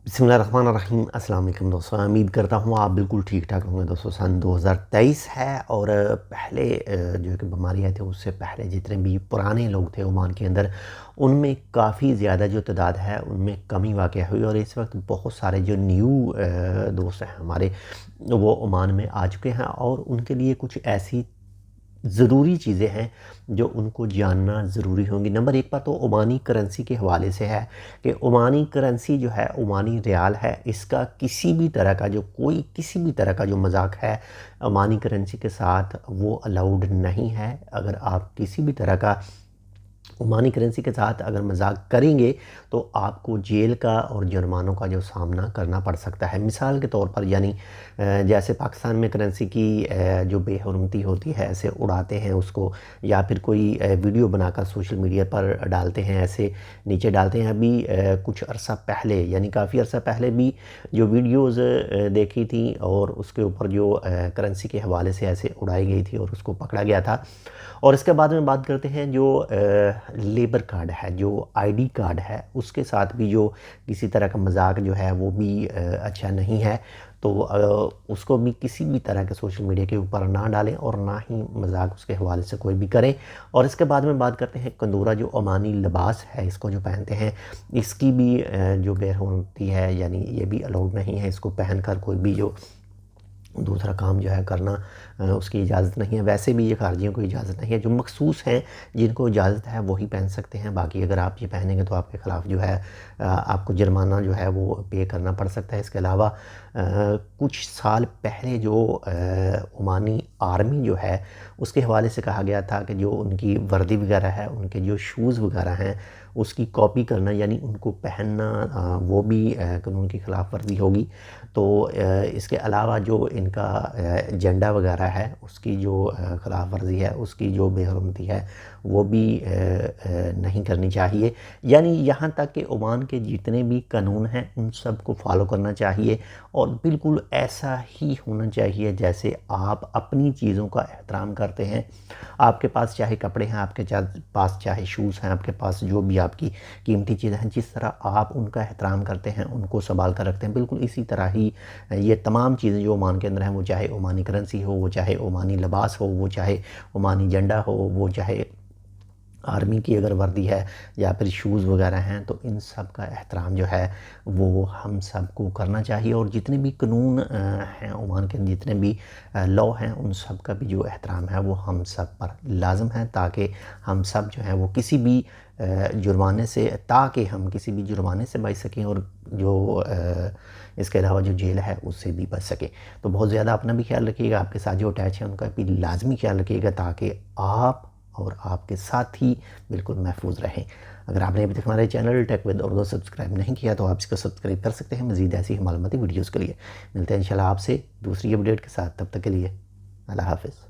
बिस्मिल्लाहिर्रहमानिर्रहीम। अस्सलाम वालेकुम दोस्तों, उम्मीद करता हूँ आप बिल्कुल ठीक ठाक होंगे। दोस्तों सन 2023 है और पहले जो है कि बीमारी आई थी उससे पहले जितने भी पुराने लोग थे ओमान के अंदर, उनमें काफ़ी ज़्यादा जो तादाद है उनमें कमी वाक़या हुई और इस वक्त बहुत सारे जो न्यू दोस्त हैं हमारे, वो ओमान में आ चुके हैं और उनके लिए कुछ ऐसी ज़रूरी चीज़ें हैं जो उनको जानना ज़रूरी होंगी। नंबर एक पर तो ओमानी करेंसी के हवाले से है कि ओमानी करेंसी जो है, ओमानी रियाल है, इसका किसी भी तरह का किसी भी तरह का जो मजाक है ओमानी करेंसी के साथ वो अलाउड नहीं है। अगर आप किसी भी तरह का ओमानी करेंसी के साथ अगर मजाक करेंगे तो आपको जेल का और जुर्मानों का जो सामना करना पड़ सकता है। मिसाल के तौर पर यानी जैसे पाकिस्तान में करेंसी की जो बेहरमती होती है ऐसे उड़ाते हैं उसको, या फिर कोई वीडियो बनाकर सोशल मीडिया पर डालते हैं, ऐसे नीचे डालते हैं। अभी कुछ अरसा पहले यानी काफ़ी अरसा पहले भी जो वीडियोज़ देखी थी और उसके ऊपर जो करेंसी के हवाले से ऐसे उड़ाई गई थी और उसको पकड़ा गया था। और इसके बाद में बात करते हैं जो लेबर कार्ड है, जो आईडी कार्ड है, उसके साथ भी जो किसी तरह का मजाक जो है वो भी अच्छा नहीं है। तो उसको भी किसी भी तरह के सोशल मीडिया के ऊपर ना डालें और ना ही मजाक उसके हवाले से कोई भी करें। और इसके बाद में बात करते हैं कंदूरा, जो ओमानी लिबास है, इसको जो पहनते हैं, इसकी भी जो बेहरमती है यानी ये भी अलाउड नहीं है। इसको पहनकर कोई भी जो दूसरा काम जो है करना उसकी इजाज़त नहीं है। वैसे भी ये खारजियों को इजाज़त नहीं है। जो मखसूस हैं जिनको इजाज़त है वही पहन सकते हैं। बाकी अगर आप ये पहनेंगे तो आपके ख़िलाफ़ जो है आपको जुर्माना जो है वो पे करना पड़ सकता है। इसके अलावा कुछ साल पहले जो ओमानी आर्मी जो है उसके हवाले से कहा गया था कि जो उनकी वर्दी वगैरह है, उनके जो शूज़ वगैरह हैं, उसकी कॉपी करना यानी उनको पहनना वो भी कानून की ख़िलाफ़ वर्जी होगी। तो इसके अलावा जो इनका झंडा वगैरह है उसकी जो ख़िलाफ़ वर्जी है, उसकी जो बेहरमती है वो भी नहीं करनी चाहिए। यानी यहाँ तक कि ओमान के जितने भी कानून हैं उन सब को फॉलो करना चाहिए और बिल्कुल ऐसा ही होना चाहिए जैसे आप अपनी चीज़ों का एहतराम करते हैं। आपके पास चाहे कपड़े हैं, आपके पास चाहे शूज़ हैं, आपके पास जो भी आपकी कीमती चीज़ें हैं, जिस तरह आप उनका एहतराम करते हैं, उनको संभाल कर रखते हैं, बिल्कुल इसी तरह ही ये तमाम चीज़ें जो ओमान के अंदर हैं, वो चाहे ओमानी करेंसी हो, वो चाहे ओमानी लिबास हो, वो चाहे ओमानी झंडा हो, वो चाहे आर्मी की अगर वर्दी है या फिर शूज़ वगैरह हैं, तो इन सब का एहतराम जो है वो हम सब को करना चाहिए। और जितने भी कानून हैं ओमान के, जितने भी लॉ हैं, उन सब का भी जो एहतराम है वो हम सब पर लाज़िम है, ताकि हम सब जो है वो किसी भी जुर्माने से बच सकें और जो इसके अलावा जो जेल है उससे भी बच सकें। तो बहुत ज़्यादा अपना भी ख्याल रखिएगा, आपके साथ जो अटैच है उनका भी लाजमी ख्याल रखिएगा, ताकि आप और आपके साथी बिल्कुल महफूज रहें। अगर आपने अभी तक हमारे channel Tech with Urdu subscribe नहीं किया तो आप इसको सब्सक्राइब कर सकते हैं मज़ीद ऐसी ही मालूमाती वीडियोज़ के लिए। मिलते हैं इंशाल्लाह आपसे दूसरी अपडेट के साथ, तब तक के लिए अल्लाह हाफ़िज़।